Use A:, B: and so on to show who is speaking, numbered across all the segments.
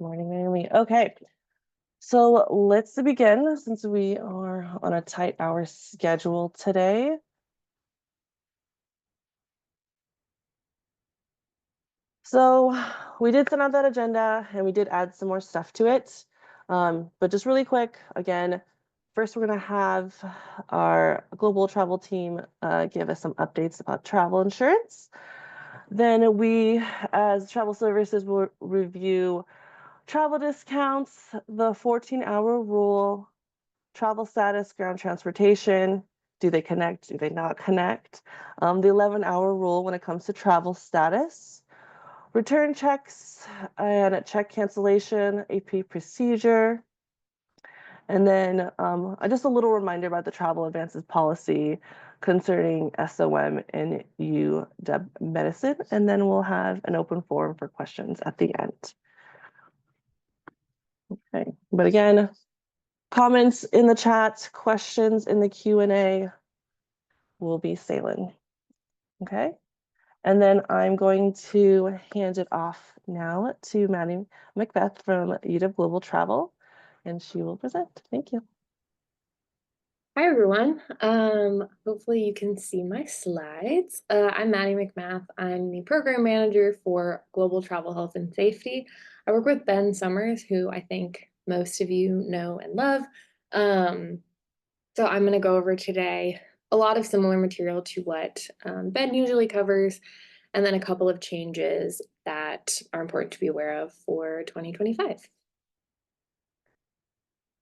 A: Morning, Naomi. Okay, so let's begin since we are on a tight hour schedule today. So we did send out that agenda and we did add some more stuff to it. But just really quick, again, first we're going to have our global travel team give us some updates about travel insurance. Then we, as travel services, will review travel discounts, the 14-hour rule, travel status, ground transportation. Do they connect? Do they not connect? The 11-hour rule when it comes to travel status, return checks and check cancellation, AP procedure. And then just a little reminder about the travel advances policy concerning SOM and UW medicine. And then we'll have an open forum for questions at the end. Okay, but again, comments in the chat, questions in the Q&A will be sailing. Okay, and then I'm going to hand it off now to Maddie Macbeth from UW Global Travel, and she will present. Thank you.
B: Hi, everyone. Hopefully you can see my slides. I'm Maddie McMath. I'm the program manager for Global Travel Health and Safety. I work with Ben Summers, who I think most of you know and love. So I'm going to go over today a lot of similar material to what Ben usually covers, and then a couple of changes that are important to be aware of for 2025.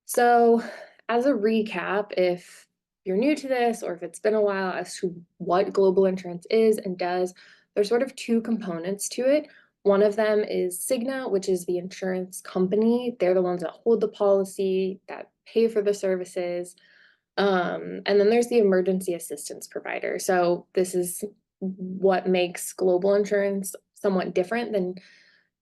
B: So as a recap, if you're new to this or if it's been a while as to what global insurance is and does, there's sort of two components to it. One of them is Cigna, which is the insurance company. They're the ones that hold the policy, that pay for the services. And then there's the emergency assistance provider. So this is what makes global insurance somewhat different than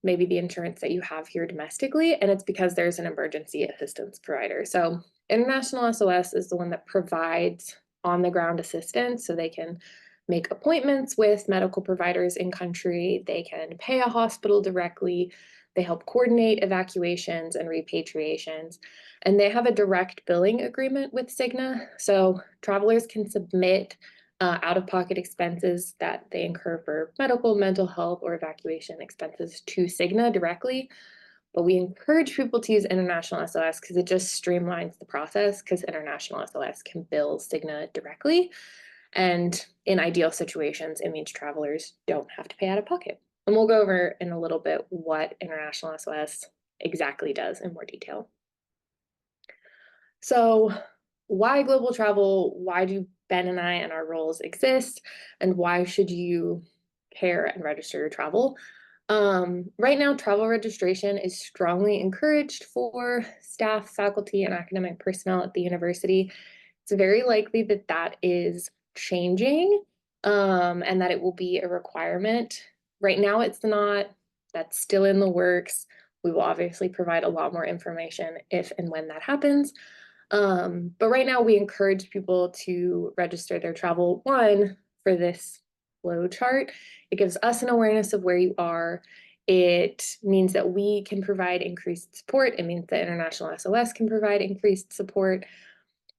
B: maybe the insurance that you have here domestically, and it's because there's an emergency assistance provider. So International SOS is the one that provides on-the-ground assistance, so they can make appointments with medical providers in country, they can pay a hospital directly, they help coordinate evacuations and repatriations, and they have a direct billing agreement with Cigna, so travelers can submit out-of-pocket expenses that they incur for medical, mental health, or evacuation expenses to Cigna directly. But we encourage people to use International SOS because it just streamlines the process, because International SOS can bill Cigna directly. And in ideal situations, it means travelers don't have to pay out of pocket. And we'll go over in a little bit what International SOS exactly does in more detail. So why global travel? Why do Ben and I and our roles exist? And why should you care and register your travel? Right now, travel registration is strongly encouraged for staff, faculty, and academic personnel at the university. It's very likely that that is changing and that it will be a requirement. Right now, it's not. That's still in the works. We will obviously provide a lot more information if and when that happens. But right now we encourage people to register their travel, one, for this flow chart. It gives us an awareness of where you are. It means that we can provide increased support. It means that International SOS can provide increased support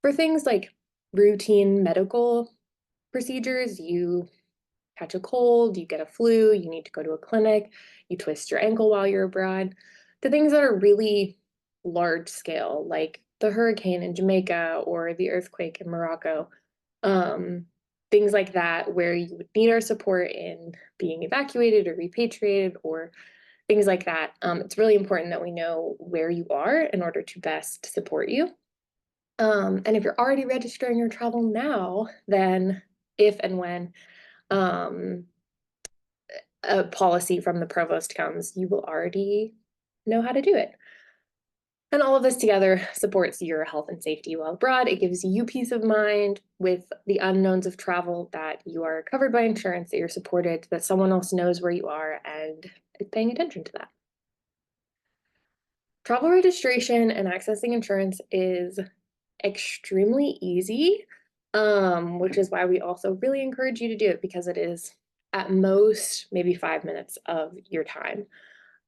B: for things like routine medical procedures. You catch a cold, you get a flu, you need to go to a clinic, you twist your ankle while you're abroad. The things that are really large scale, like the hurricane in Jamaica or the earthquake in Morocco, things like that, where you would need our support in being evacuated or repatriated or things like that. It's really important that we know where you are in order to best support you. And if you're already registering your travel now, then if and when a policy from the provost comes, you will already know how to do it. And all of this together supports your health and safety while abroad. It gives you peace of mind with the unknowns of travel, that you are covered by insurance, that you're supported, that someone else knows where you are and is paying attention to that. Travel registration and accessing insurance is extremely easy, which is why we also really encourage you to do it, because it is at most maybe 5 minutes of your time.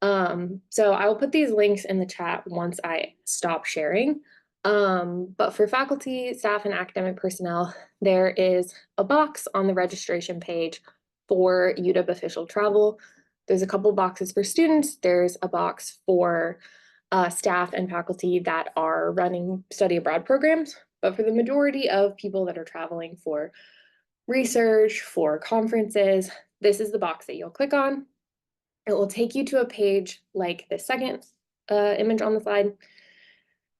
B: So I'll put these links in the chat once I stop sharing. But for faculty, staff, and academic personnel, there is a box on the registration page for UW official travel. There's a couple boxes for students. There's a box for staff and faculty that are running study abroad programs. But for the majority of people that are traveling for research, for conferences, this is the box that you'll click on. It will take you to a page like the second image on the slide.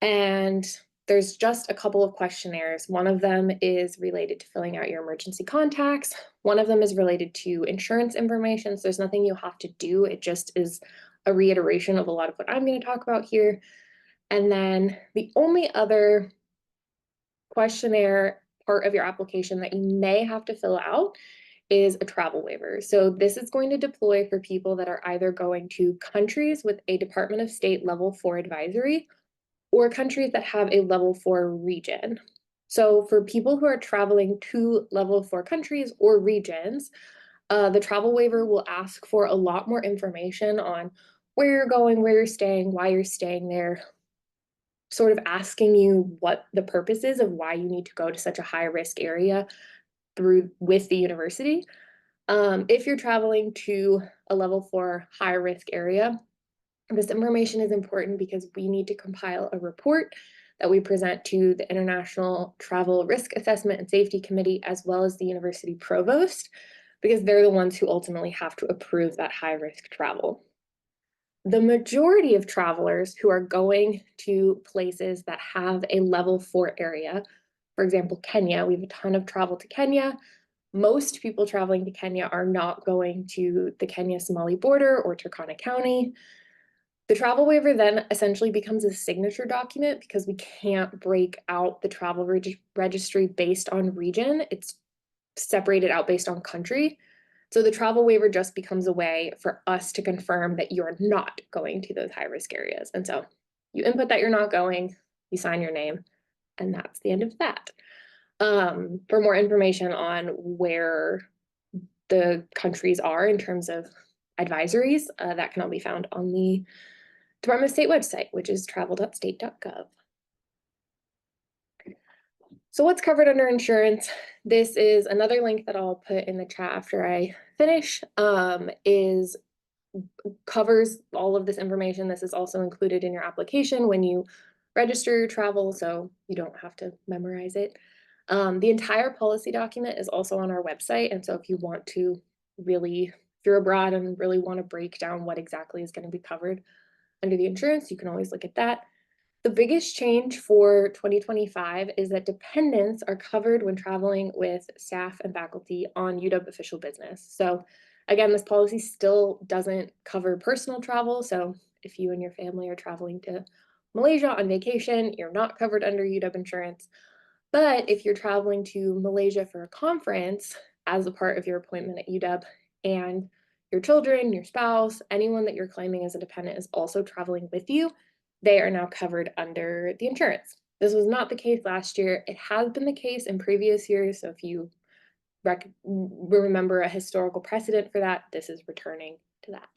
B: And there's just a couple of questionnaires. One of them is related to filling out your emergency contacts. One of them is related to insurance information. So there's nothing you have to do. It just is a reiteration of a lot of what I'm going to talk about here. And then the only other questionnaire part of your application that you may have to fill out is a travel waiver. So this is going to deploy for people that are either going to countries with a Department of State level 4 advisory or countries that have a level 4 region. So for people who are traveling to level 4 countries or regions, the travel waiver will ask for a lot more information on where you're going, where you're staying, why you're staying there, sort of asking you what the purpose is of why you need to go to such a high risk area with the university. If you're traveling to a level 4 high risk area, this information is important because we need to compile a report that we present to the International Travel Risk Assessment and Safety Committee, as well as the university provost, because they're the ones who ultimately have to approve that high risk travel. The majority of travelers who are going to places that have a level 4 area, for example, Kenya, we have a ton of travel to Kenya. Most people traveling to Kenya are not going to the Kenya-Somali border or Turkana County. The travel waiver then essentially becomes a signature document because we can't break out the travel registry based on region. It's separated out based on country. So the travel waiver just becomes a way for us to confirm that you're not going to those high risk areas. And so you input that you're not going, you sign your name, and that's the end of that. For more information on where the countries are in terms of advisories, that can all be found on the Department of State website, which is travel.state.gov. So what's covered under insurance? This is another link that I'll put in the chat after I finish, covers all of this information. This is also included in your application when you register your travel, so you don't have to memorize it. The entire policy document is also on our website, and so if you want to really, if you're abroad and really want to break down what exactly is going to be covered under the insurance, you can always look at that. The biggest change for 2025 is that dependents are covered when traveling with staff and faculty on UW official business. So again, this policy still doesn't cover personal travel. So if you and your family are traveling to Malaysia on vacation, you're not covered under UW insurance. But if you're traveling to Malaysia for a conference as a part of your appointment at UW and your children, your spouse, anyone that you're claiming as a dependent is also traveling with you, they are now covered under the insurance. This was not the case last year. It has been the case in previous years. So if you remember a historical precedent for that, this is returning to that.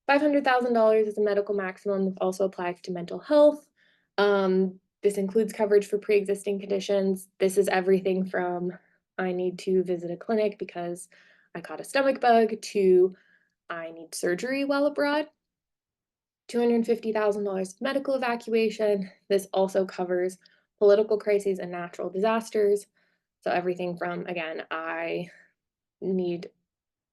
B: $500,000 is a medical maximum that also applies to mental health. This includes coverage for pre-existing conditions. This is everything from I need to visit a clinic because I caught a stomach bug to I need surgery while abroad. $250,000 medical evacuation. This also covers political crises and natural disasters. So everything from, again, I need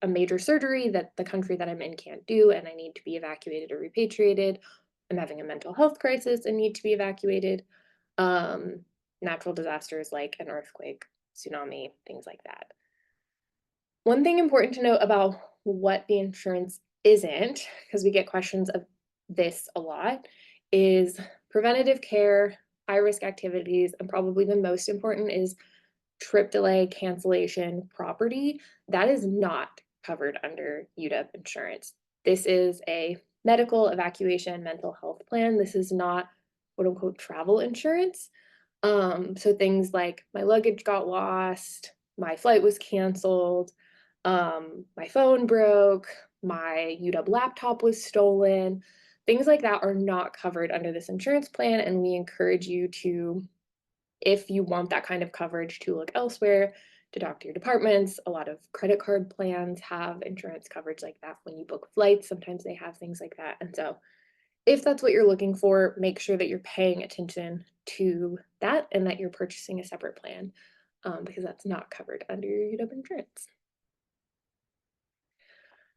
B: a major surgery that the country that I'm in can't do, and I need to be evacuated or repatriated. I'm having a mental health crisis and need to be evacuated. Natural disasters like an earthquake, tsunami, things like that. One thing important to note about what the insurance isn't, because we get questions of this a lot, is preventative care, high risk activities, and probably the most important is trip delay, cancellation, property. That is not covered under UW insurance. This is a medical evacuation mental health plan. This is not quote unquote travel insurance. So things like my luggage got lost, my flight was canceled, my phone broke, my UW laptop was stolen. Things like that are not covered under this insurance plan, and we encourage you to, if you want that kind of coverage, to look elsewhere, to talk to your departments. A lot of credit card plans have insurance coverage like that. When you book flights, sometimes they have things like that. And so if that's what you're looking for, make sure that you're paying attention to that and that you're purchasing a separate plan, because that's not covered under your UW insurance.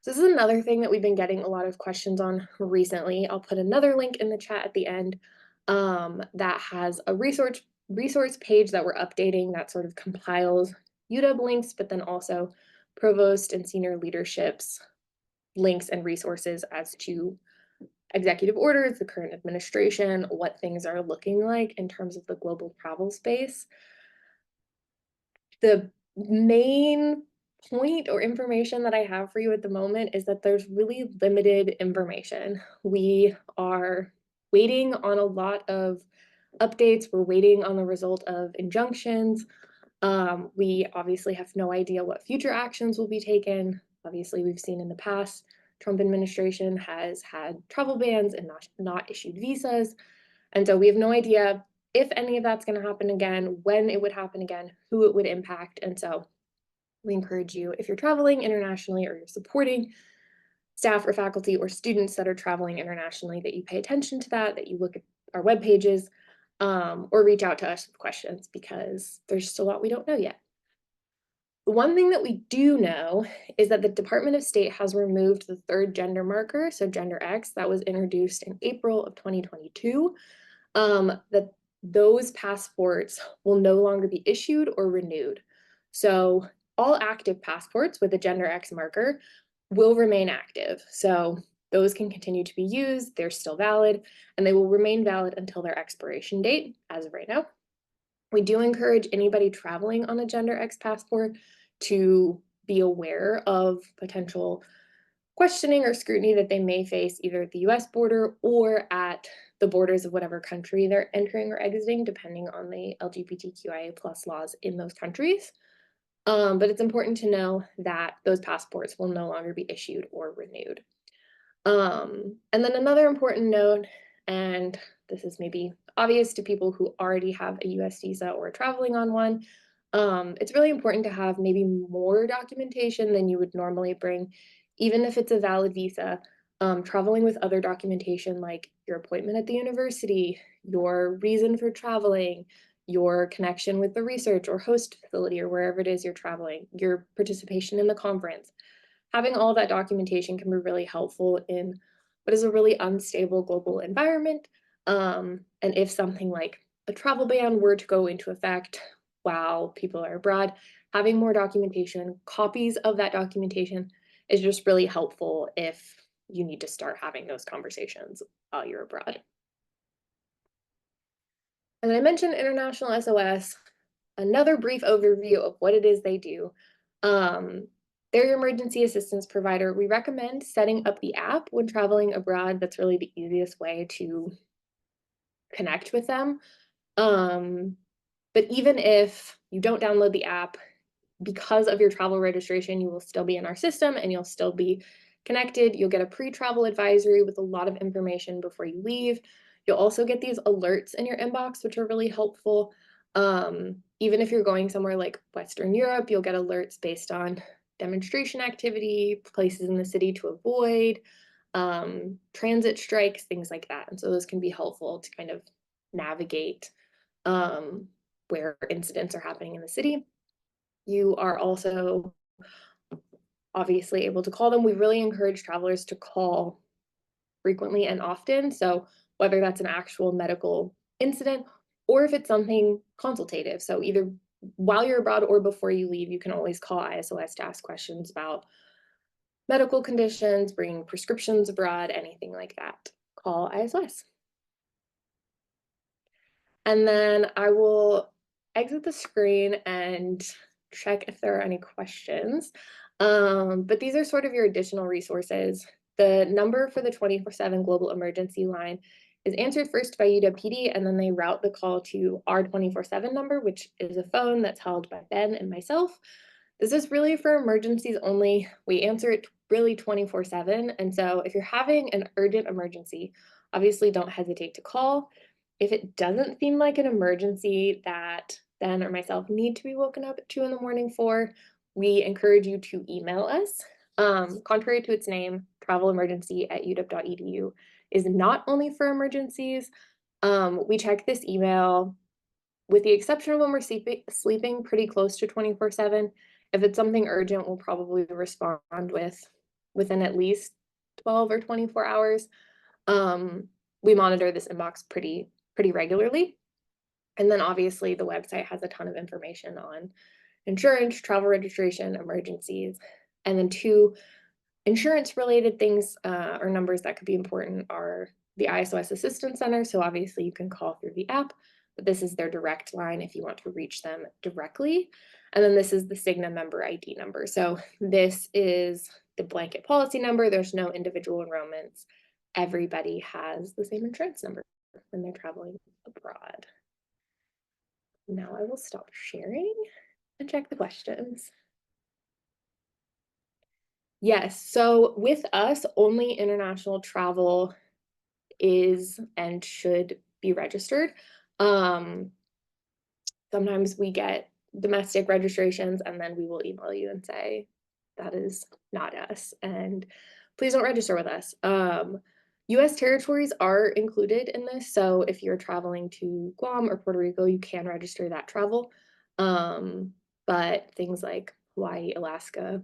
B: So this is another thing that we've been getting a lot of questions on recently. I'll put another link in the chat at the end, that has a resource page that we're updating that sort of compiles UW links, but then also provost and senior leadership's links and resources as to executive orders, the current administration, what things are looking like in terms of the global travel space. The main point or information that I have for you at the moment is that there's really limited information. We are waiting on a lot of updates. We're waiting on the result of injunctions. We obviously have no idea what future actions will be taken. Obviously, we've seen in the past, Trump administration has had travel bans and not issued visas. And so we have no idea if any of that's going to happen again, when it would happen again, who it would impact. And so we encourage you, if you're traveling internationally or you're supporting staff or faculty or students that are traveling internationally, that you pay attention to that you look at our web pages, or reach out to us with questions, because there's just a lot we don't know yet. The one thing that we do know is that the Department of State has removed the third gender marker, so gender X, that was introduced in April of 2022, that those passports will no longer be issued or renewed. So all active passports with a gender X marker will remain active. So those can continue to be used, they're still valid, and they will remain valid until their expiration date, as of right now. We do encourage anybody traveling on a gender X passport to be aware of potential questioning or scrutiny that they may face either at the US border or at the borders of whatever country they're entering or exiting, depending on the LGBTQIA+ laws in those countries. But it's important to know that those passports will no longer be issued or renewed. And then another important note, and this is maybe obvious to people who already have a US visa or are traveling on one, it's really important to have maybe more documentation than you would normally bring, even if it's a valid visa. Traveling with other documentation like your appointment at the university, your reason for traveling, your connection with the research or host facility or wherever it is you're traveling, your participation in the conference. Having all that documentation can be really helpful in what is a really unstable global environment. And if something like a travel ban were to go into effect while people are abroad, having more documentation, copies of that documentation, is just really helpful if you need to start having those conversations while you're abroad. And I mentioned International SOS, another brief overview of what it is they do. They're your emergency assistance provider. We recommend setting up the app when traveling abroad. That's really the easiest way to connect with them. But even if you don't download the app, because of your travel registration, you will still be in our system and you'll still be connected. You'll get a pre-travel advisory with a lot of information before you leave. You'll also get these alerts in your inbox, which are really helpful. Even if you're going somewhere like Western Europe, you'll get alerts based on demonstration activity, places in the city to avoid, transit strikes, things like that. And so those can be helpful to kind of navigate where incidents are happening in the city. You are also obviously able to call them. We really encourage travelers to call frequently and often. So whether that's an actual medical incident or if it's something consultative. So either while you're abroad or before you leave, you can always call ISOS to ask questions about medical conditions, bringing prescriptions abroad, anything like that. Call ISOS. And then I will exit the screen and check if there are any questions. But these are sort of your additional resources. The number for the 24/7 global emergency line is answered first by UW-PD, and then they route the call to our 24/7 number, which is a phone that's held by Ben and myself. This is really for emergencies only. We answer it really 24/7. And so if you're having an urgent emergency, obviously don't hesitate to call. If it doesn't seem like an emergency that Ben or myself need to be woken up at 2 in the morning for, we encourage you to email us. Contrary to its name, travelemergency@uw.edu is not only for emergencies. We check this email with the exception of when we're sleeping pretty close to 24/7. If it's something urgent, we'll probably respond within at least 12 or 24 hours. We monitor this inbox pretty regularly. And then obviously the website has a ton of information on insurance, travel registration, emergencies, and then two insurance related things or numbers that could be important are the ISOS Assistance Center. So obviously you can call through the app, but this is their direct line if you want to reach them directly. And then this is the Cigna member ID number. So this is the blanket policy number. There's no individual enrollments. Everybody has the same insurance number when they're traveling abroad. Now I will stop sharing and check the questions. Yes, so with us, only international travel is and should be registered. Sometimes we get domestic registrations and then we will email you and say, that is not us, and please don't register with us. US territories are included in this, so if you're traveling to Guam or Puerto Rico, you can register that travel. But things like Hawaii, Alaska,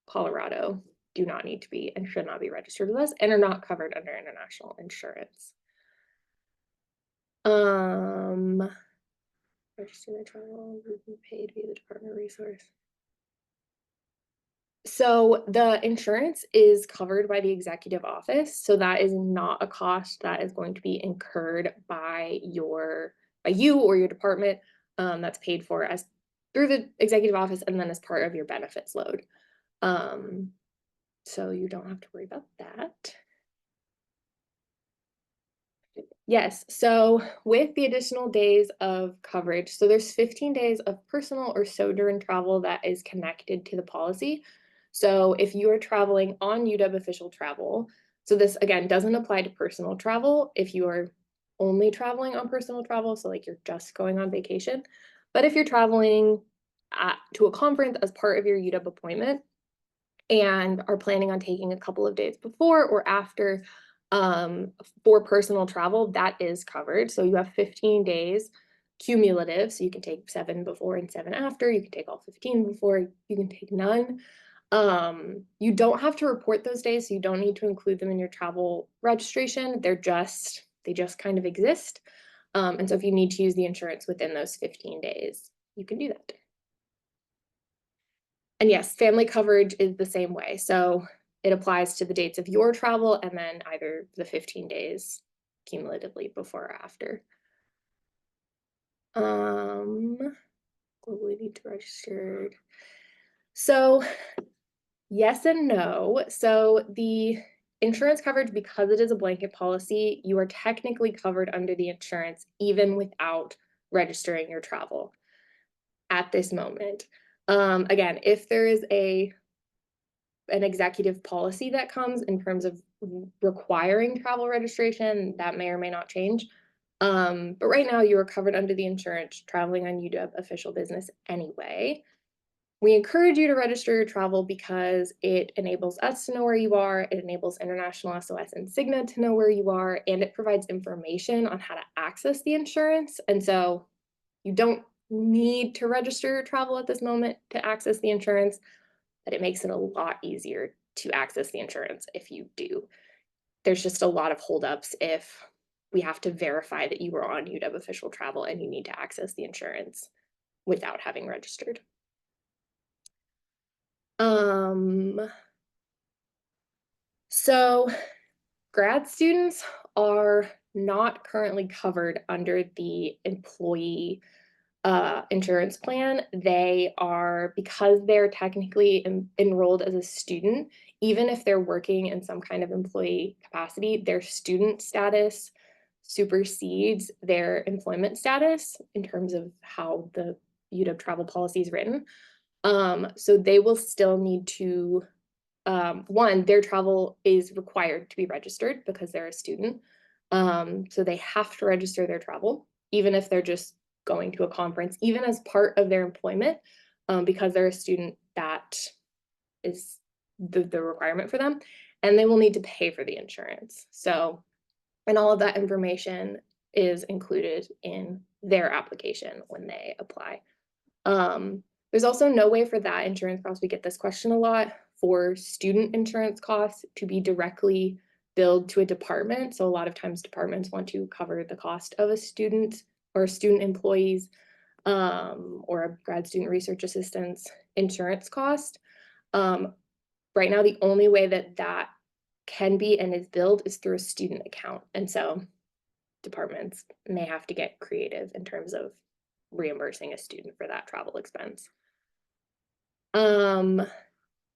B: Colorado do not need to be and should not be registered with us and are not covered under international insurance. Register their travel, will be paid via the Department of Resource. So the insurance is covered by the executive office. So that is not a cost that is going to be incurred by you or your department. That's paid for as through the executive office and then as part of your benefits load. So you don't have to worry about that. Yes, so with the additional days of coverage, so there's 15 days of personal or sojourn travel that is connected to the policy. So if you are traveling on UW official travel, so this again doesn't apply to personal travel if you are only traveling on personal travel, so like you're just going on vacation. But if you're traveling to a conference as part of your UW appointment and are planning on taking a couple of days before or after for personal travel, that is covered. So you have 15 days cumulative. So you can take 7 before and 7 after. You can take all 15 before, you can take none. You don't have to report those days, so you don't need to include them in your travel registration. They just kind of exist. And so if you need to use the insurance within those 15 days, you can do that. And yes, family coverage is the same way. So it applies to the dates of your travel and then either the 15 days cumulatively before or after. Globally need to register. So yes and no. So the insurance coverage, because it is a blanket policy, you are technically covered under the insurance even without registering your travel at this moment. Again, if there is an executive policy that comes in terms of requiring travel registration, that may or may not change. But right now you are covered under the insurance traveling on UW official business anyway. We encourage you to register your travel because it enables us to know where you are, it enables International SOS and Cigna to know where you are, and it provides information on how to access the insurance. And so you don't need to register your travel at this moment to access the insurance, but it makes it a lot easier to access the insurance if you do. There's just a lot of holdups if we have to verify that you were on UW official travel and you need to access the insurance without having registered. So grad students are not currently covered under the employee insurance plan. They are, because they're technically enrolled as a student, even if they're working in some kind of employee capacity, their student status supersedes their employment status in terms of how the UW travel policy is written. So they will still need to one, their travel is required to be registered because they're a student. So they have to register their travel, even if they're just going to a conference, even as part of their employment, because they're a student, that is the requirement for them. And they will need to pay for the insurance. So, and all of that information is included in their application when they apply. There's also no way for that insurance cost, we get this question a lot, for student insurance costs to be directly billed to a department. So a lot of times departments want to cover the cost of a student or student employees or a grad student research assistant's insurance cost. Right now, the only way that that can be and is billed is through a student account. And so departments may have to get creative in terms of reimbursing a student for that travel expense.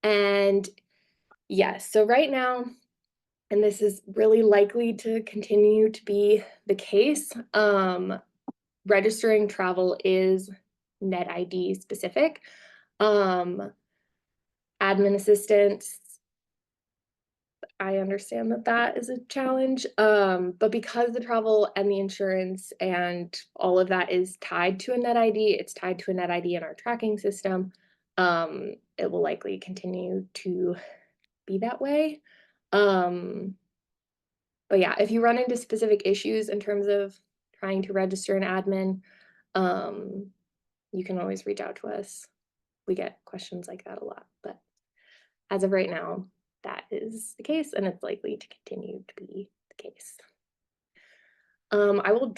B: And yes, so right now, and this is really likely to continue to be the case, registering travel is net ID specific. Admin assistants, I understand that that is a challenge, but because the travel and the insurance and all of that is tied to a net ID, it's tied to a net ID in our tracking system. It will likely continue to be that way. But yeah, if you run into specific issues in terms of trying to register an admin, you can always reach out to us. We get questions like that a lot, but as of right now, that is the case, and it's likely to continue to be the case. I will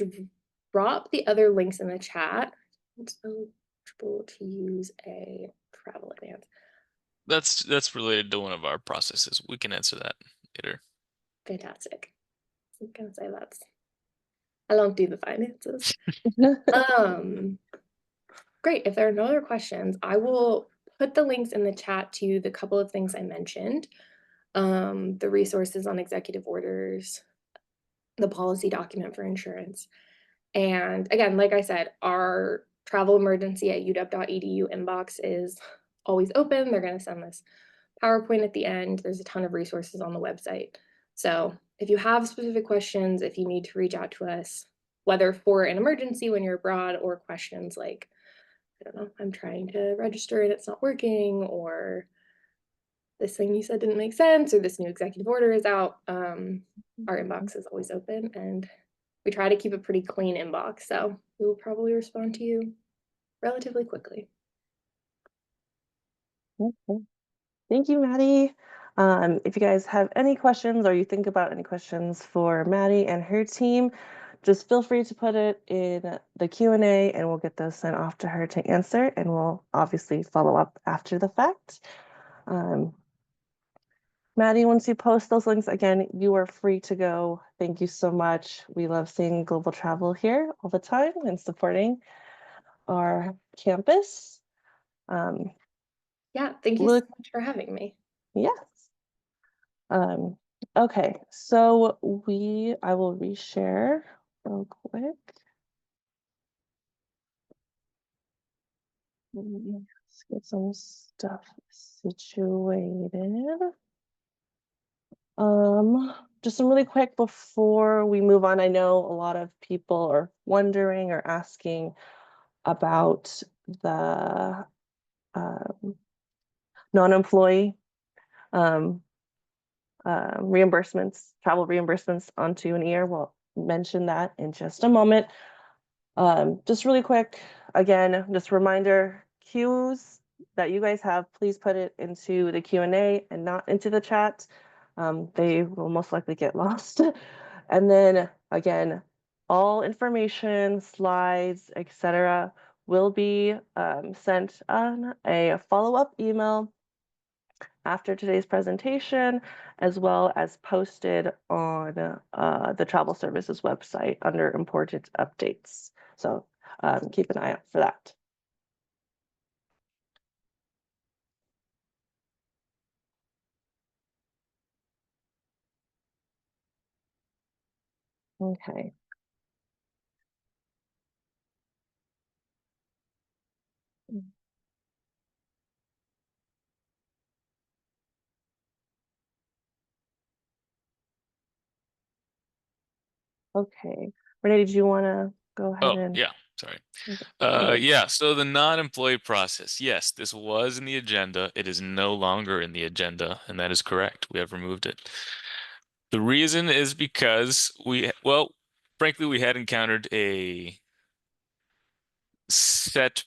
B: drop the other links in the chat. It's eligible to use a travel advance.
C: That's related to one of our processes. We can answer that later.
B: Fantastic. I'm gonna say that's, I don't do the finances. Great. If there are no other questions, I will put the links in the chat to the couple of things I mentioned. The resources on executive orders, the policy document for insurance. And again, like I said, our travel emergency at uw.edu inbox is always open. They're going to send this PowerPoint at the end. There's a ton of resources on the website. So if you have specific questions, if you need to reach out to us, whether for an emergency when you're abroad or questions like, I don't know, I'm trying to register and it's not working, or this thing you said didn't make sense, or this new executive order is out, our inbox is always open, and we try to keep a pretty clean inbox, so we will probably respond to you relatively quickly.
A: Okay. Thank you, Maddie. If you guys have any questions or you think about any questions for Maddie and her team, just feel free to put it in the Q&A and we'll get those sent off to her to answer, and we'll obviously follow up after the fact. Maddie, once you post those links, again, you are free to go. Thank you so much. We love seeing global travel here all the time and supporting our campus.
B: Yeah, thank you so much for having me.
A: Yes. Okay, so I will reshare real quick. Let's get some stuff situated. Just some really quick before we move on. I know a lot of people are wondering or asking about the non-employee reimbursements, travel reimbursements onto an EAR. We'll mention that in just a moment. Just really quick, again, just a reminder, cues that you guys have, please put it into the Q&A and not into the chat. They will most likely get lost. And then again, all information, slides, etc., will be sent on a follow-up email after today's presentation, as well as posted on the Travel Services website under important updates. So keep an eye out for that. Okay. Okay. Renee, did you want to go ahead
C: Oh,
A: and?
C: yeah, sorry.
A: Okay.
C: Yeah, so the non-employee process. Yes, this was in the agenda. It is no longer in the agenda, and that is correct. We have removed it. The reason is because frankly, we have encountered a setback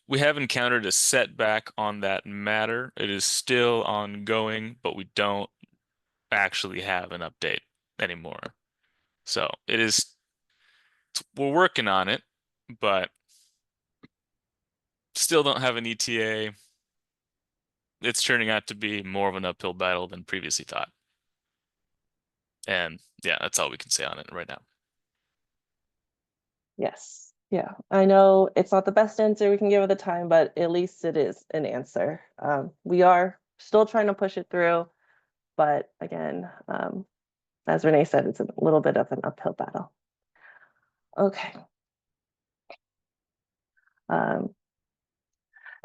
C: on that matter. It is still ongoing, but we don't actually have an update anymore. So we're working on it, but still don't have an ETA. It's turning out to be more of an uphill battle than previously thought. And yeah, that's all we can say on it right now.
A: Yes. Yeah. I know it's not the best answer we can give at the time, but at least it is an answer. We are still trying to push it through, but again, as Renee said, it's a little bit of an uphill battle. Okay.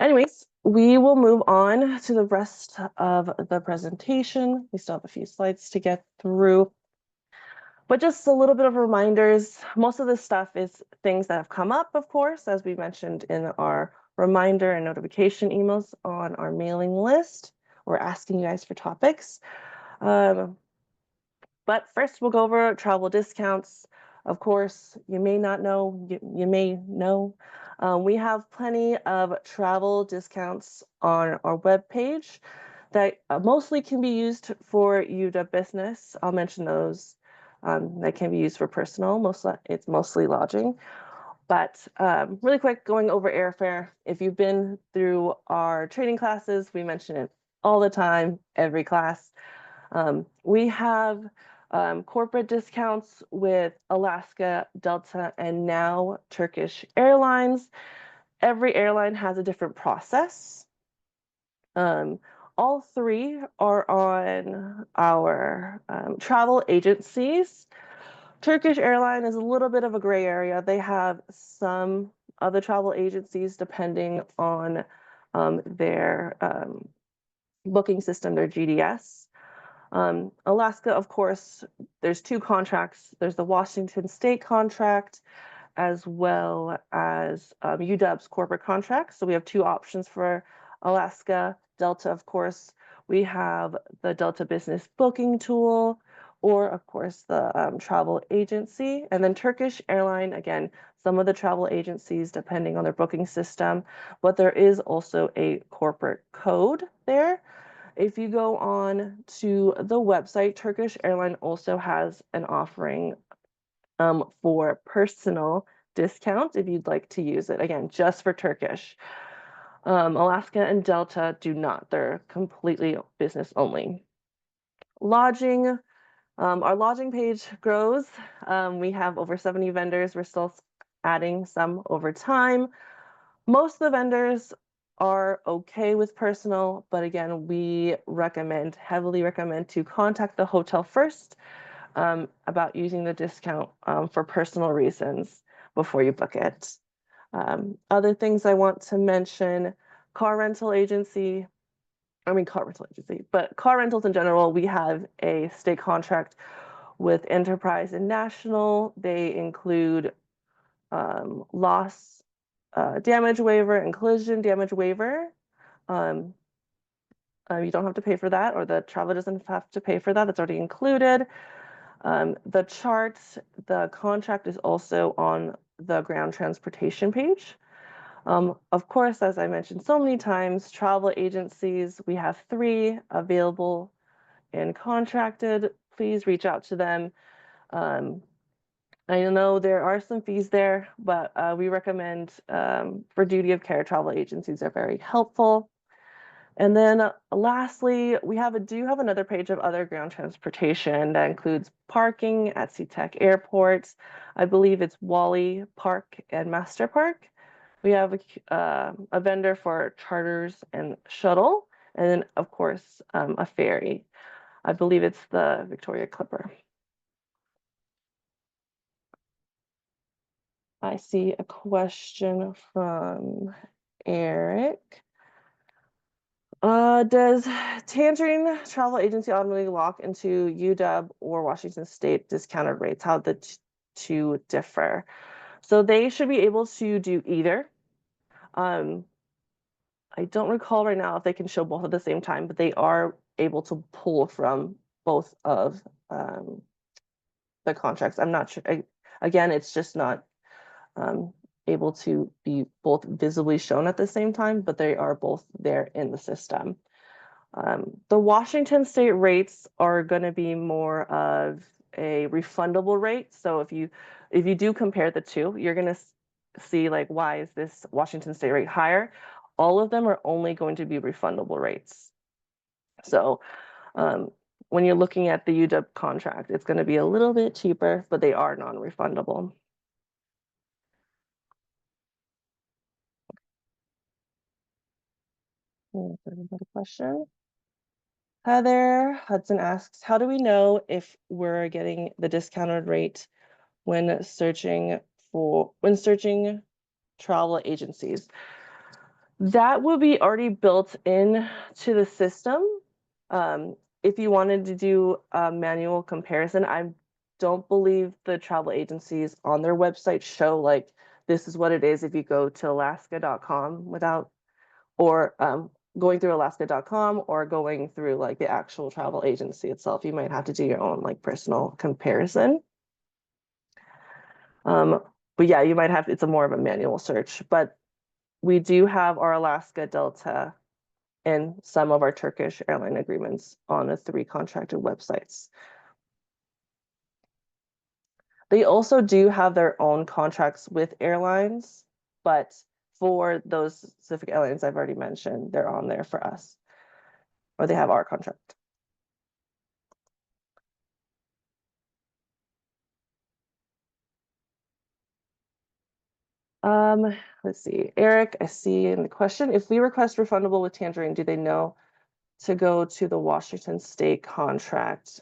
A: Anyways, we will move on to the rest of the presentation. We still have a few slides to get through. But just a little bit of reminders. Most of this stuff is things that have come up, of course, as we mentioned in our reminder and notification emails on our mailing list. We're asking you guys for topics. But first, we'll go over travel discounts. Of course, you may not know, you may know, we have plenty of travel discounts on our webpage that mostly can be used for UW Business. I'll mention those that can be used for personal. It's mostly lodging. But really quick, going over airfare. If you've been through our training classes, we mention it all the time, every class. We have corporate discounts with Alaska, Delta, and now Turkish Airlines. Every airline has a different process. All three are on our travel agencies. Turkish Airline is a little bit of a gray area. They have some other travel agencies depending on their booking system, their GDS. Alaska, of course, there's two contracts. There's the Washington State contract as well as UW's corporate contract. So we have two options for Alaska. Delta, of course, we have the Delta Business Booking Tool, or of course the travel agency. And then Turkish Airline, again, some of the travel agencies depending on their booking system, but there is also a corporate code there. If you go on to the website, Turkish Airline also has an offering for personal discounts if you'd like to use it. Again, just for Turkish. Alaska and Delta do not. They're completely business only. Lodging. Our lodging page grows. We have over 70 vendors. We're still adding some over time. Most of the vendors are okay with personal, but again, we heavily recommend to contact the hotel first about using the discount for personal reasons before you book it. Other things I want to mention, but car rentals in general, we have a state contract with Enterprise and National. They include loss damage waiver and collision damage waiver. You don't have to pay for that, or the traveler doesn't have to pay for that. That's already included. The chart, the contract is also on the ground transportation page. Of course, as I mentioned so many times, travel agencies, we have 3 available and contracted. Please reach out to them. I know there are some fees there, but we recommend for duty of care, travel agencies are very helpful. And then lastly, we do have another page of other ground transportation that includes parking at SeaTac airports. I believe it's Wally Park and Master Park. We have a vendor for charters and shuttle, and then of course a ferry. I believe it's the Victoria Clipper. I see a question from Eric. Does Tangerine Travel Agency automatically lock into UW or Washington State discounted rates? How the to differ. So they should be able to do either. I don't recall right now if they can show both at the same time, but they are able to pull from both of the contracts. I'm not sure. Again, it's just not able to be both visibly shown at the same time, but they are both there in the system. The Washington state rates are going to be more of a refundable rate. So if you do compare the two, you're going to see like, why is this Washington state rate higher? All of them are only going to be refundable rates. So when you're looking at the UW contract, it's going to be a little bit cheaper, but they are non-refundable. Another question. Heather Hudson asks, how do we know if we're getting the discounted rate when searching travel agencies? That will be already built in to the system. If you wanted to do a manual comparison, I don't believe the travel agencies on their website show like this is what it is if you go to alaska.com without, or going through alaska.com or going through like the actual travel agency itself. You might have to do your own like personal comparison. But yeah, you might have, it's a more of a manual search, but we do have our Alaska, Delta, and some of our Turkish airline agreements on the 3 contracted websites. They also do have their own contracts with airlines, but for those specific airlines I've already mentioned, they're on there for us, or they have our contract. Let's see, Eric, I see in the question, if we request refundable with Tangerine, do they know to go to the Washington state contract?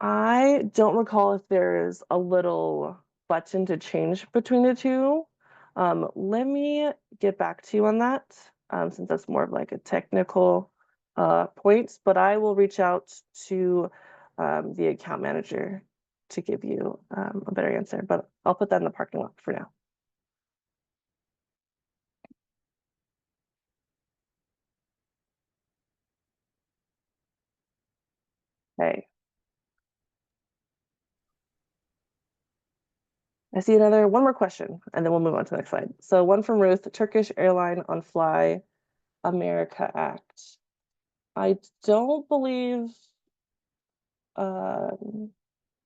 A: I don't recall if there's a little button to change between the two. Let me get back to you on that, since that's more of like a technical point, but I will reach out to the account manager to give you a better answer, but I'll put that in the parking lot for now. Okay. I see one more question, and then we'll move on to the next slide. So one from Ruth, Turkish airline on Fly America Act. I don't believe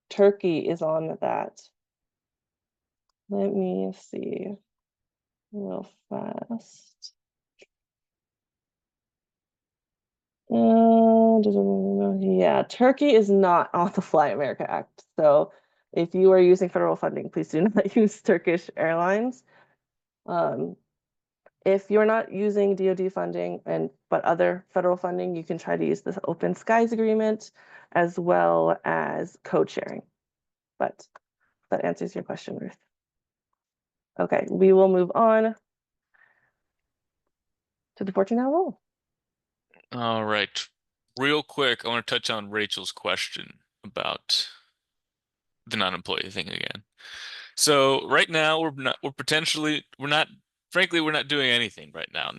A: Turkey is on that. Let me see real fast. Yeah, Turkey is not on the Fly America Act. So if you are using federal funding, please do not use Turkish Airlines. If you're not using DoD funding but other federal funding, you can try to use this Open Skies agreement as well as code sharing. But that answers your question, Ruth. Okay, we will move on to the 14-hour rule.
C: All right. Real quick, I want to touch on Rachel's question about the non-employee thing again. So right now we're not doing anything right now.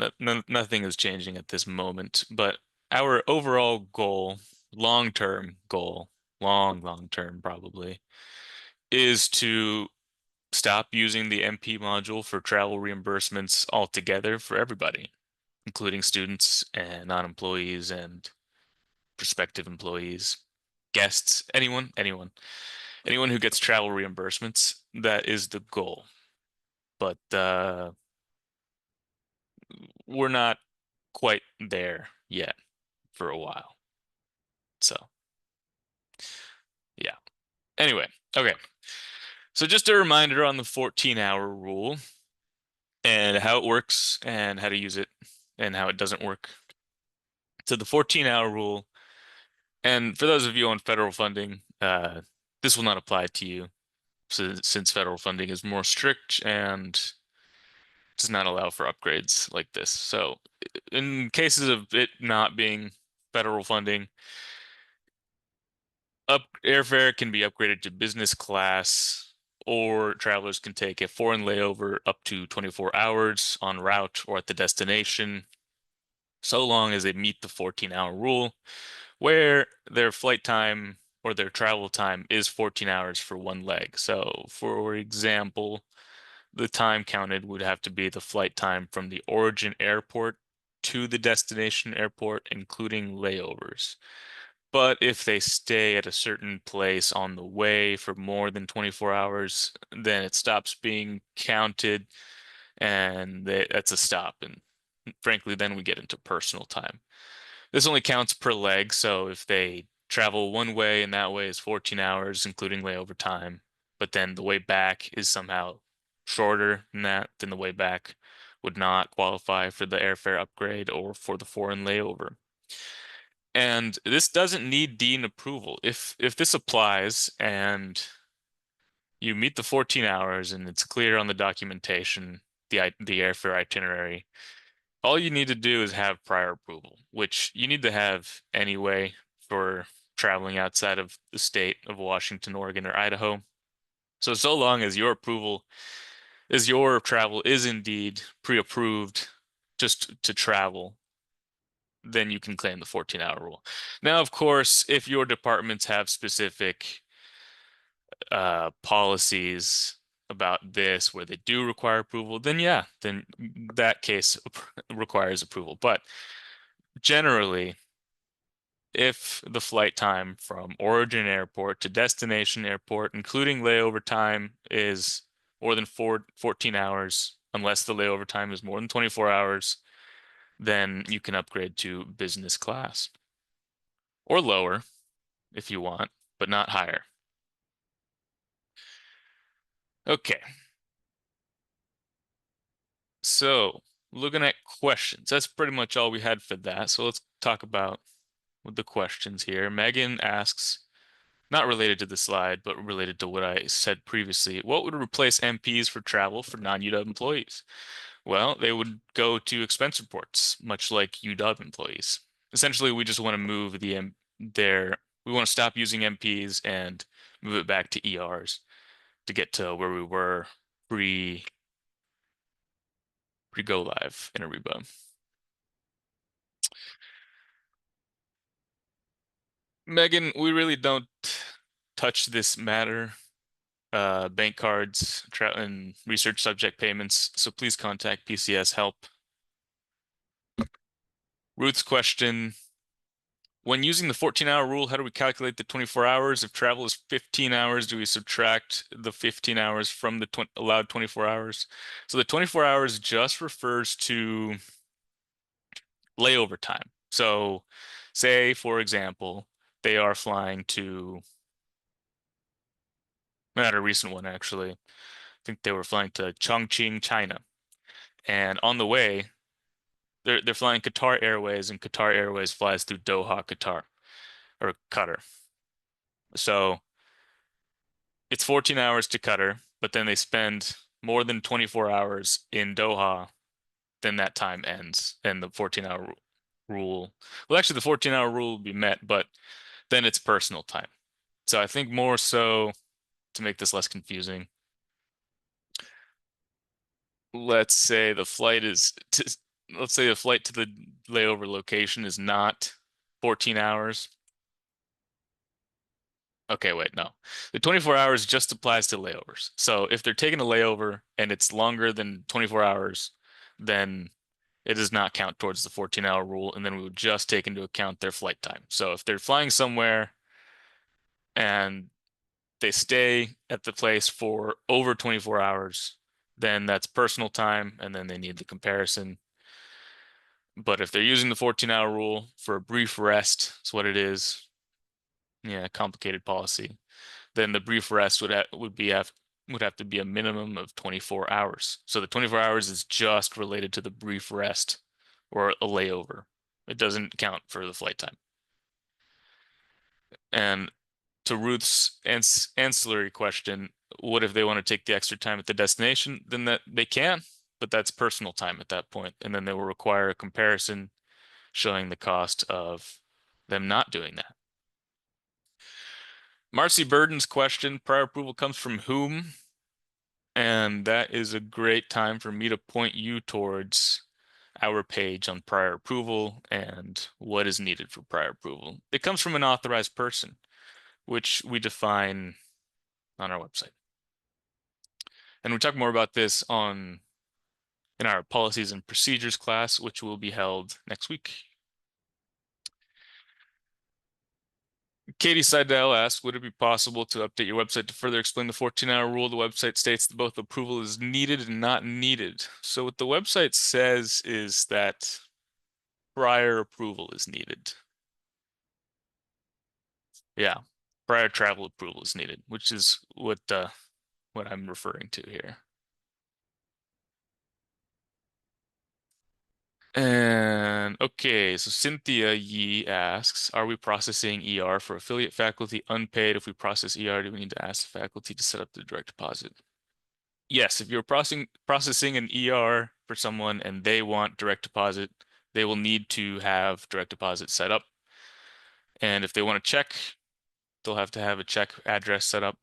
C: Nothing is changing at this moment, but our overall goal, long-term goal, long-term probably, is to stop using the MP module for travel reimbursements altogether for everybody, including students and non-employees and prospective employees, guests, anyone who gets travel reimbursements. That is the goal. But we're not quite there yet for a while. So, yeah. Anyway, okay. So just a reminder on the 14-hour rule and how it works and how to use it and how it doesn't work. So the 14-hour rule, and for those of you on federal funding, this will not apply to you since federal funding is more strict and does not allow for upgrades like this. So in cases of it not being federal funding, Airfare can be upgraded to business class, or travelers can take a foreign layover up to 24 hours en route or at the destination, so long as they meet the 14-hour rule, where their flight time or their travel time is 14 hours for one leg. So, for example, the time counted would have to be the flight time from the origin airport to the destination airport, including layovers. But if they stay at a certain place on the way for more than 24 hours, then it stops being counted, and that's a stop. And frankly, then we get into personal time. This only counts per leg, so if they travel one way and that way is 14 hours, including layover time, but then the way back is somehow shorter than that, then the way back would not qualify for the airfare upgrade or for the foreign layover. And this doesn't need Dean approval. If this applies and you meet the 14 hours and it's clear on the documentation, the airfare itinerary, all you need to do is have prior approval, which you need to have anyway for traveling outside of the state of Washington, Oregon, or Idaho. So long as your travel is indeed pre-approved just to travel, then you can claim the 14-hour rule. Now, of course, if your departments have specific policies about this where they do require approval, then yeah, then that case requires approval. But generally, if the flight time from origin airport to destination airport, including layover time, is more than 14 hours, unless the layover time is more than 24 hours, then you can upgrade to business class. Or lower if you want, but not higher. Okay. So, looking at questions, that's pretty much all we had for that. So let's talk about the questions here. Megan asks, not related to the slide, but related to what I said previously, what would replace MPs for travel for non-UW employees? Well, they would go to expense reports, much like UW employees. Essentially, we just want to move we want to stop using MPs and move it back to ERs to get to where we were pre-go live in Ariba. Megan, we really don't touch this matter, bank cards and research subject payments, so please contact PCS help. Ruth's question, when using the 14-hour rule, how do we calculate the 24 hours? If travel is 15 hours, do we subtract the 15 hours from the allowed 24 hours? So the 24 hours just refers to layover time. So say, for example, they are flying to, not a recent one actually, I think they were flying to Chongqing, China. And on the way, they're flying Qatar Airways, and Qatar Airways flies through Doha, Qatar, or Qatar. So it's 14 hours to Qatar, but then they spend more than 24 hours in Doha, then that time ends, and the 14-hour rule. Well, actually, the 14-hour rule will be met, but then it's personal time. So I think more so, to make this less confusing, let's say the flight to the layover location is not 14 hours. Okay, wait, no. The 24 hours just applies to layovers. So if they're taking a layover and it's longer than 24 hours, then it does not count towards the 14-hour rule, and then we would just take into account their flight time. So if they're flying somewhere and they stay at the place for over 24 hours, then that's personal time, and then they need the comparison. But if they're using the 14-hour rule for a brief rest, that's what it is. Yeah, complicated policy. Then the brief rest would have to be a minimum of 24 hours. So the 24 hours is just related to the brief rest or a layover. It doesn't count for the flight time. And to Ruth's ancillary question, what if they want to take the extra time at the destination? Then that they can, but that's personal time at that point. And then they will require a comparison showing the cost of them not doing that. Marcy Burden's question, prior approval comes from whom? And that is a great time for me to point you towards our page on prior approval and what is needed for prior approval. It comes from an authorized person, which we define on our website. And we talk more about this in our policies and procedures class, which will be held next week. Katie Seidel asked, would it be possible to update your website to further explain the 14-hour rule? The website states that both approval is needed and not needed. So what the website says is that prior approval is needed. Yeah, prior travel approval is needed, which is what I'm referring to here. And okay, so Cynthia Yee asks, are we processing ER for affiliate faculty unpaid? If we process ER, do we need to ask the faculty to set up the direct deposit? Yes, if you're processing an ER for someone and they want direct deposit, they will need to have direct deposit set up. And if they want to check, they'll have to have a check address set up.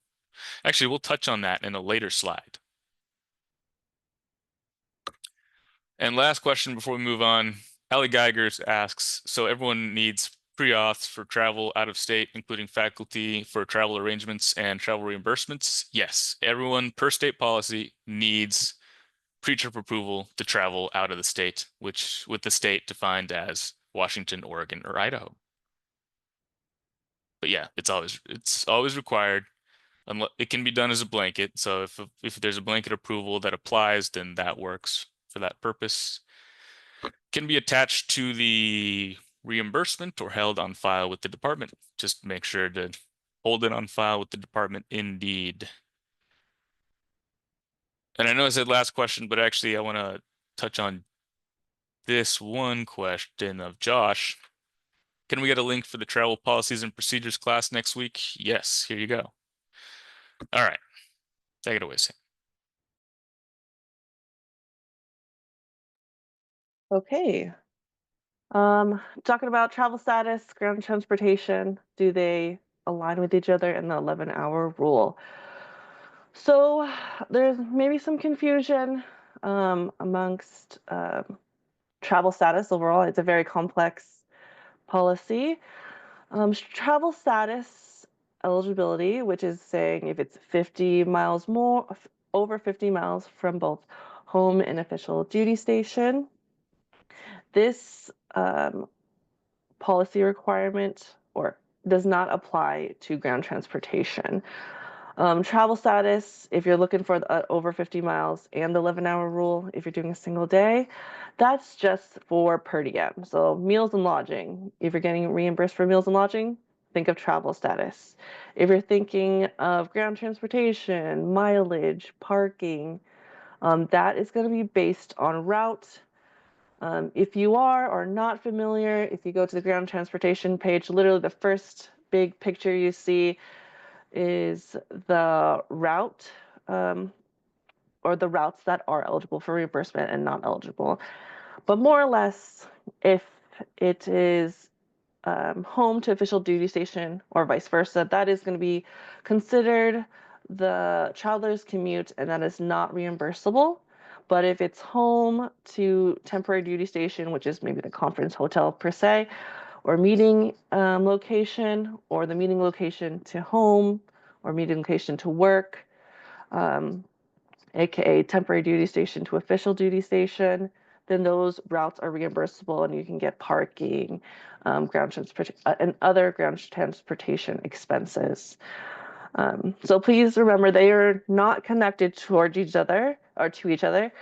C: Actually, we'll touch on that in a later slide. And last question before we move on, Ellie Geigers asks, so everyone needs pre-auths for travel out of state, including faculty for travel arrangements and travel reimbursements? Yes, everyone per state policy needs pre-trip approval to travel out of the state, which with the state defined as Washington, Oregon, or Idaho. But yeah, it's always required. It can be done as a blanket. So if there's a blanket approval that applies, then that works for that purpose. Can be attached to the reimbursement or held on file with the department. Just make sure to hold it on file with the department indeed. And I know I said last question, but actually I want to touch on this one question of Josh. Can we get a link for the travel policies and procedures class next week? Yes, here you go. All right, take it away, Sam.
A: Okay. Talking about travel status, ground transportation, do they align with each other in the 11-hour rule? So there's maybe some confusion amongst travel status overall. It's a very complex policy. Travel status eligibility, which is saying if it's 50 miles over 50 miles from both home and official duty station. This policy requirement or does not apply to ground transportation. Travel status, if you're looking for over 50 miles and the 11-hour rule, if you're doing a single day, that's just for per diem. So meals and lodging, if you're getting reimbursed for meals and lodging, think of travel status. If you're thinking of ground transportation, mileage, parking, that is going to be based on route. If you are or not familiar, if you go to the ground transportation page, literally the first big picture you see is the route or the routes that are eligible for reimbursement and not eligible. But more or less, if it is home to official duty station or vice versa, that is going to be considered the traveler's commute and that is not reimbursable. But if it's home to temporary duty station, which is maybe the conference hotel per se, or meeting location, or the meeting location to home, or meeting location to work, aka temporary duty station to official duty station, then those routes are reimbursable and you can get parking, ground transportation, and other ground transportation expenses. So please remember they are not connected toward each other or to each other.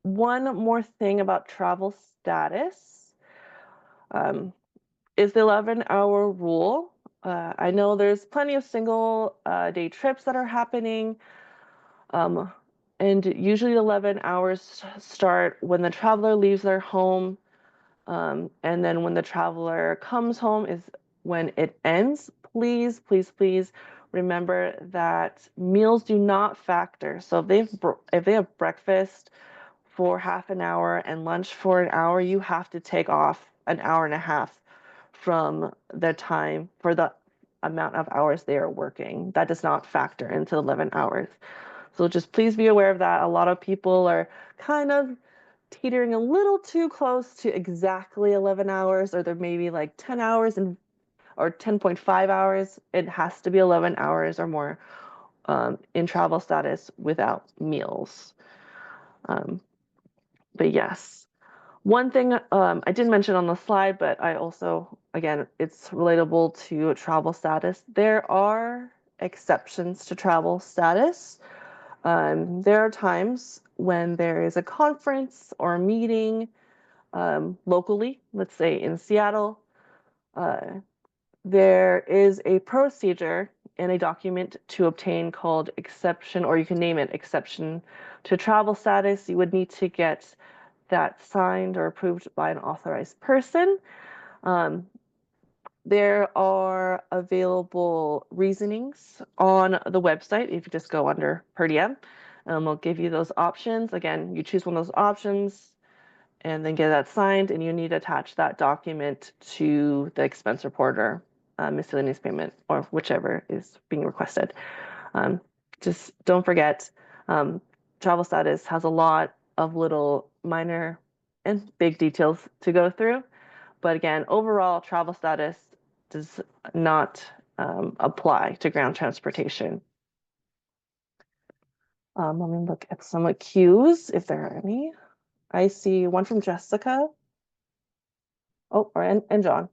A: One more thing about travel status is the 11-hour rule. I know there's plenty of single day trips that are happening. And usually 11 hours start when the traveler leaves their home. And then when the traveler comes home is when it ends. Please, please, please remember that meals do not factor. So if they have breakfast for half an hour and lunch for an hour, you have to take off an hour and a half from the time amount of hours they are working. That does not factor into 11 hours. So just please be aware of that. A lot of people are kind of teetering a little too close to exactly 11 hours, or they're maybe like 10 hours or 10.5 hours. It has to be 11 hours or more in travel status without meals. But yes, one thing I didn't mention on the slide, but I also, again, it's relatable to travel status. There are exceptions to travel status. There are times when there is a conference or a meeting locally, let's say in Seattle, there is a procedure in a document to obtain called exception, or you can name it exception to travel status. You would need to get that signed or approved by an authorized person. There are available reasonings on the website. If you just go under per diem, we'll give you those options. Again, you choose one of those options and then get that signed, and you need to attach that document to the expense reporter, miscellaneous payment, or whichever is being requested. Just don't forget, travel status has a lot of little minor and big details to go through. But again, overall, travel status does not apply to ground transportation. Let me look at some cues, if there are any. I see one from Jessica. Oh, and John.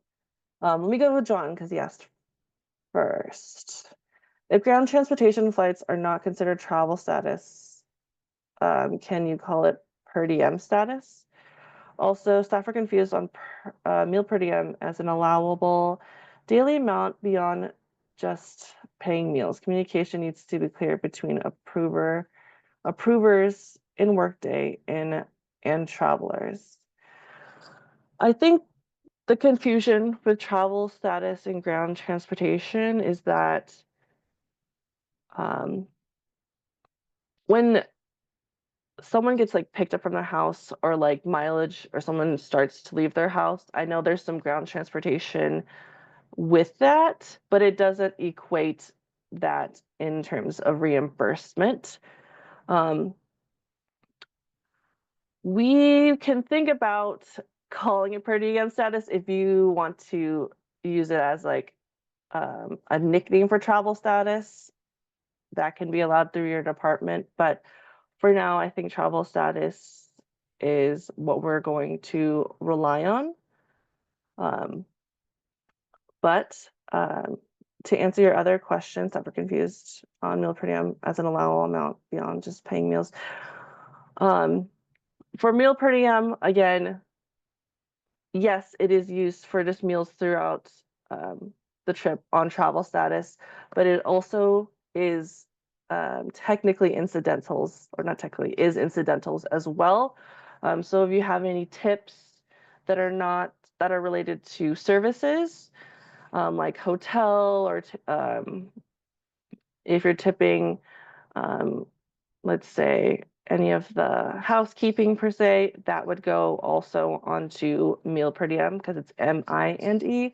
A: Let me go with John because he asked first. If ground transportation flights are not considered travel status, can you call it per diem status? Also, staff are confused on meal per diem as an allowable daily amount beyond just paying meals. Communication needs to be clear between approvers in Workday and travelers. I think the confusion with travel status and ground transportation is that when someone gets like picked up from their house, or like mileage, or someone starts to leave their house, I know there's some ground transportation with that, but it doesn't equate that in terms of reimbursement. We can think about calling it per diem status if you want to use it as like a nickname for travel status. That can be allowed through your department, but for now, I think travel status is what we're going to rely on. But to answer your other questions that were confused on meal per diem as an allowable amount beyond just paying meals. For meal per diem, again, yes, it is used for just meals throughout the trip on travel status, but it also is technically incidentals, or not technically, is incidentals as well. So if you have any tips that are related to services, like hotel, or if you're tipping, let's say, any of the housekeeping per se, that would go also onto meal per diem because it's MINE,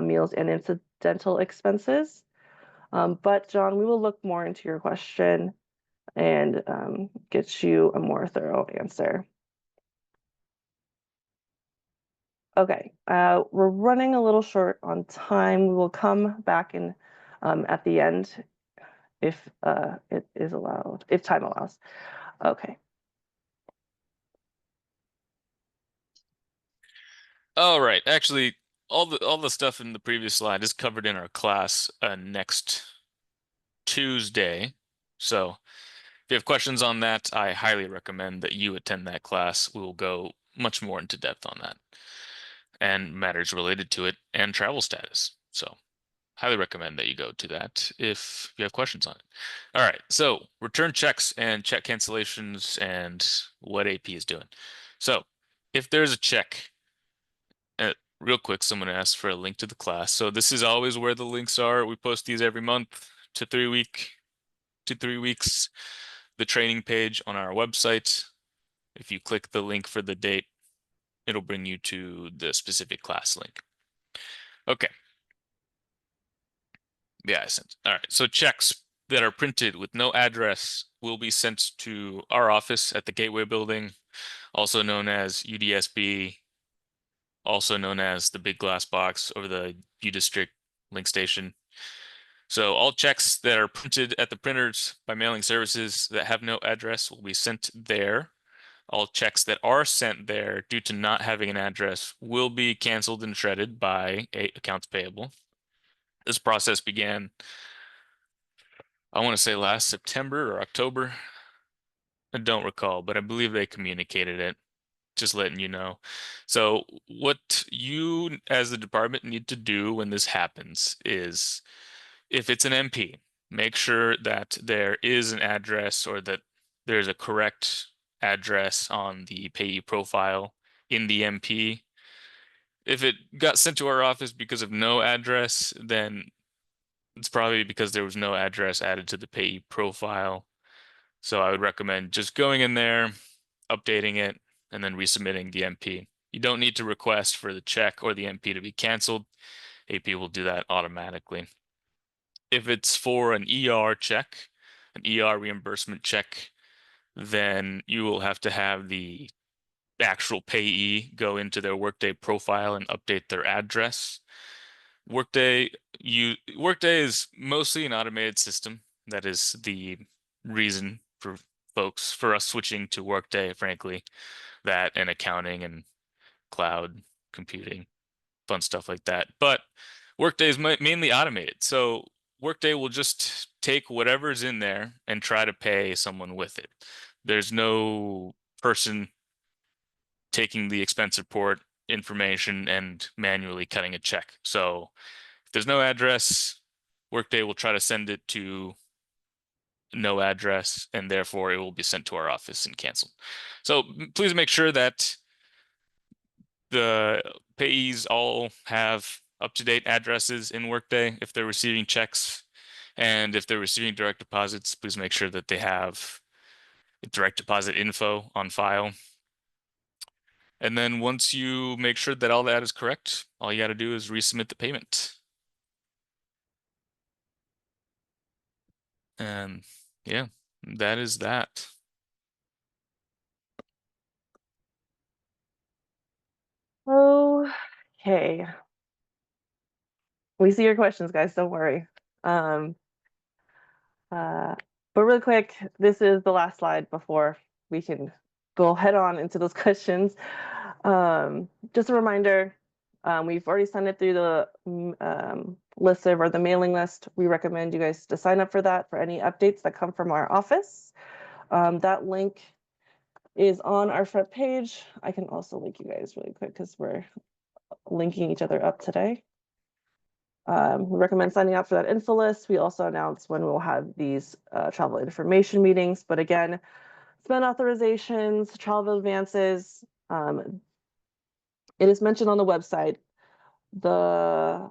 A: meals and incidental expenses. But John, we will look more into your question and get you a more thorough answer. Okay, we're running a little short on time. We will come back in at the end if it is allowed, if time allows. Okay.
C: All right. Actually, all the stuff in the previous slide is covered in our class next Tuesday. So if you have questions on that, I highly recommend that you attend that class. We will go much more into depth on that and matters related to it and travel status. So highly recommend that you go to that if you have questions on it. All right, so return checks and check cancellations and what AP is doing. So if there's a check, real quick, someone asked for a link to the class. So this is always where the links are. We post these every month to 3 weeks. The training page on our website. If you click the link for the date, it'll bring you to the specific class link. Okay. Yeah, I sent. All right. So checks that are printed with no address will be sent to our office at the Gateway Building, also known as UDSB, also known as the Big Glass Box over the U District link station. So all checks that are printed at the printers by mailing services that have no address will be sent there. All checks that are sent there due to not having an address will be canceled and shredded by accounts payable. This process began, I want to say last September or October. I don't recall, but I believe they communicated it. Just letting you know. So what you as the department need to do when this happens is, if it's an MP, make sure that there is an address or that there's a correct address on the payee profile in the MP. If it got sent to our office because of no address, then it's probably because there was no address added to the payee profile. So I would recommend just going in there, updating it, and then resubmitting the MP. You don't need to request for the check or the MP to be canceled. AP will do that automatically. If it's for an ER check, an ER reimbursement check, then you will have to have the actual payee go into their Workday profile and update their address. Workday is mostly an automated system. That is the reason for us switching to Workday, frankly, that and accounting and cloud computing, fun stuff like that. But Workday is mainly automated. So Workday will just take whatever's in there and try to pay someone with it. There's no person taking the expense report information and manually cutting a check. So if there's no address, Workday will try to send it to no address, and therefore it will be sent to our office and canceled. So please make sure that the payees all have up-to-date addresses in Workday if they're receiving checks. And if they're receiving direct deposits, please make sure that they have direct deposit info on file. And then once you make sure that all that is correct, all you got to do is resubmit the payment. And yeah, that is that.
A: Okay. We see your questions, guys. Don't worry. But really quick, this is the last slide before we can go head on into those questions. Just a reminder, we've already signed it through the listserv or the mailing list. We recommend you guys to sign up for that for any updates that come from our office. That link is on our front page. I can also link you guys really quick because we're linking each other up today. We recommend signing up for that info list. We also announce when we'll have these travel information meetings. But again, spend authorizations, travel advances. It is mentioned on the website. The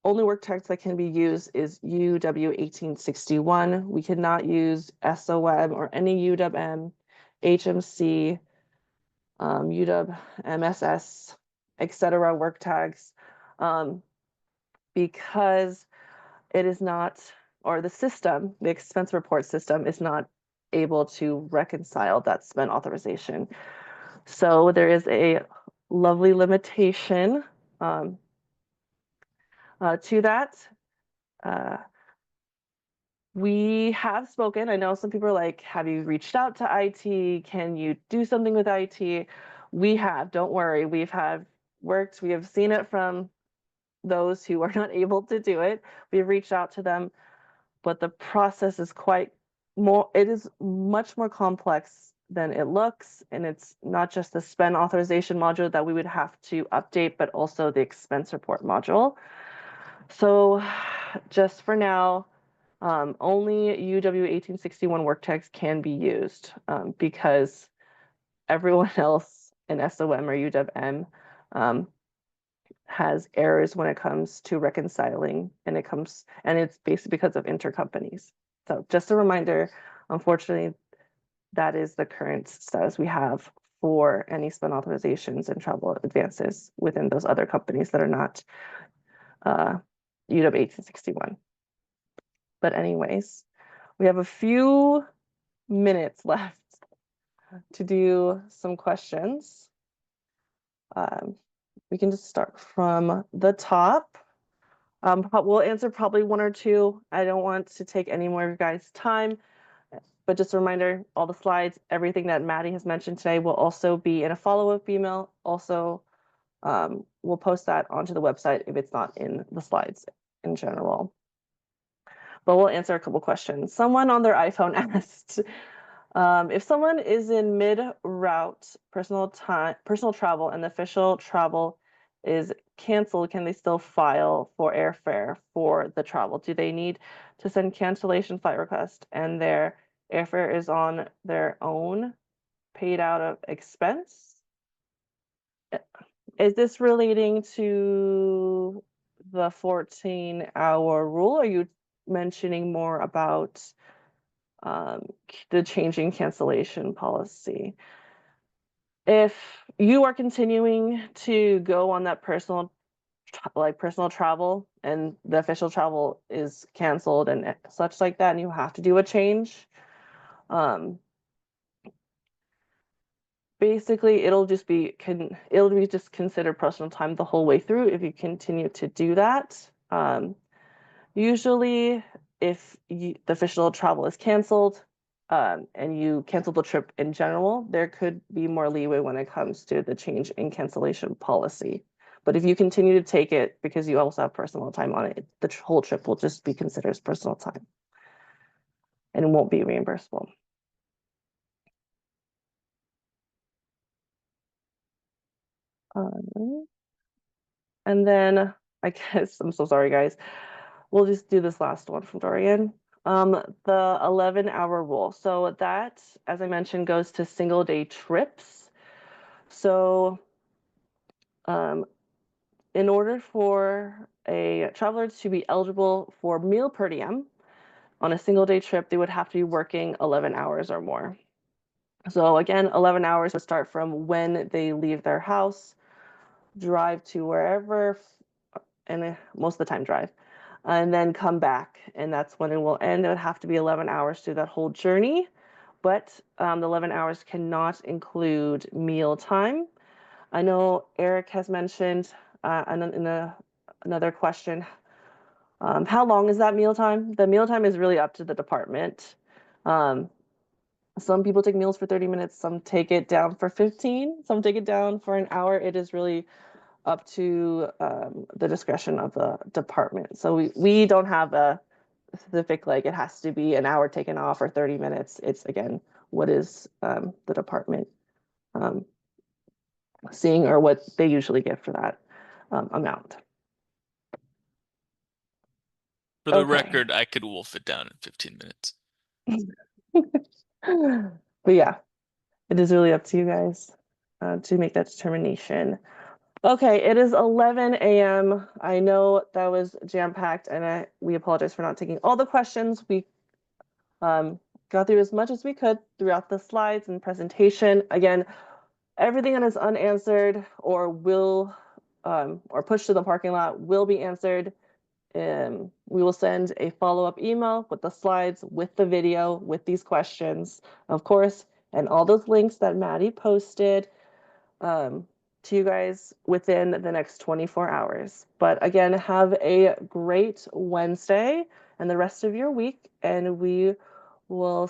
A: only work text that can be used is UW 1861. We cannot use SOM or any UW-M, HMC, UW, MSS, etc. work tags. Because it is not, or the system, the expense report system is not able to reconcile that spend authorization. So there is a lovely limitation to that. We have spoken. I know some people are like, have you reached out to IT? Can you do something with IT? We have, don't worry. We have seen it from those who are not able to do it. We've reached out to them, but the process is it is much more complex than it looks. And it's not just the spend authorization module that we would have to update, but also the expense report module. So just for now, only UW 1861 work tags can be used because everyone else in SOM or UW-M has errors when it comes to reconciling, and it's basically because of intercompanies. So just a reminder, unfortunately, that is the current status we have for any spend authorizations and travel advances within those other companies that are not UW 1861. But anyways, we have a few minutes left to do some questions. We can just start from the top. We'll answer probably one or two. I don't want to take any more of your guys' time, but just a reminder, all the slides, everything that Maddie has mentioned today will also be in a follow-up email. Also, we'll post that onto the website if it's not in the slides in general. But we'll answer a couple questions. Someone on their iPhone asked, if someone is in mid-route personal travel and the official travel is canceled, can they still file for airfare for the travel? Do they need to send cancellation flight request and their airfare is on their own paid out of expense? Is this relating to the 14-hour rule? Are you mentioning more about the changing cancellation policy? If you are continuing to go on that personal travel and the official travel is canceled and such like that, and you have to do a change, basically it'll just be just considered personal time the whole way through if you continue to do that. Usually if the official travel is canceled and you cancel the trip in general, there could be more leeway when it comes to the change in cancellation policy. But if you continue to take it because you also have personal time on it, the whole trip will just be considered as personal time and it won't be reimbursable. And then I guess, I'm so sorry, guys. We'll just do this last one from Dorian. The 11-hour rule. So that, as I mentioned, goes to single day trips. So in order for a traveler to be eligible for meal per diem on a single day trip, they would have to be working 11 hours or more. So again, 11 hours would start from when they leave their house, drive to wherever, and most of the time drive, and then come back, and that's when it will end. It would have to be 11 hours through that whole journey, but the 11 hours cannot include meal time. I know Eric has mentioned another question, how long is that meal time? The meal time is really up to the department. Some people take meals for 30 minutes, some take it down for 15, some take it down for an hour. It is really up to the discretion of the department. So we don't have a specific, like it has to be an hour taken off or 30 minutes. It's again, what is the department seeing or what they usually give for that amount.
C: For the
A: Okay.
C: record, I could wolf it down in 15 minutes.
A: But yeah, it is really up to you guys to make that determination. Okay, it is 11 a.m. I know that was jam-packed, and we apologize for not taking all the questions. We got through as much as we could throughout the slides and presentation. Again, everything that is unanswered or will or pushed to the parking lot will be answered. We will send a follow-up email with the slides, with the video, with these questions, of course, and all those links that Maddie posted to you guys within the next 24 hours. But again, have a great Wednesday and the rest of your week, and we will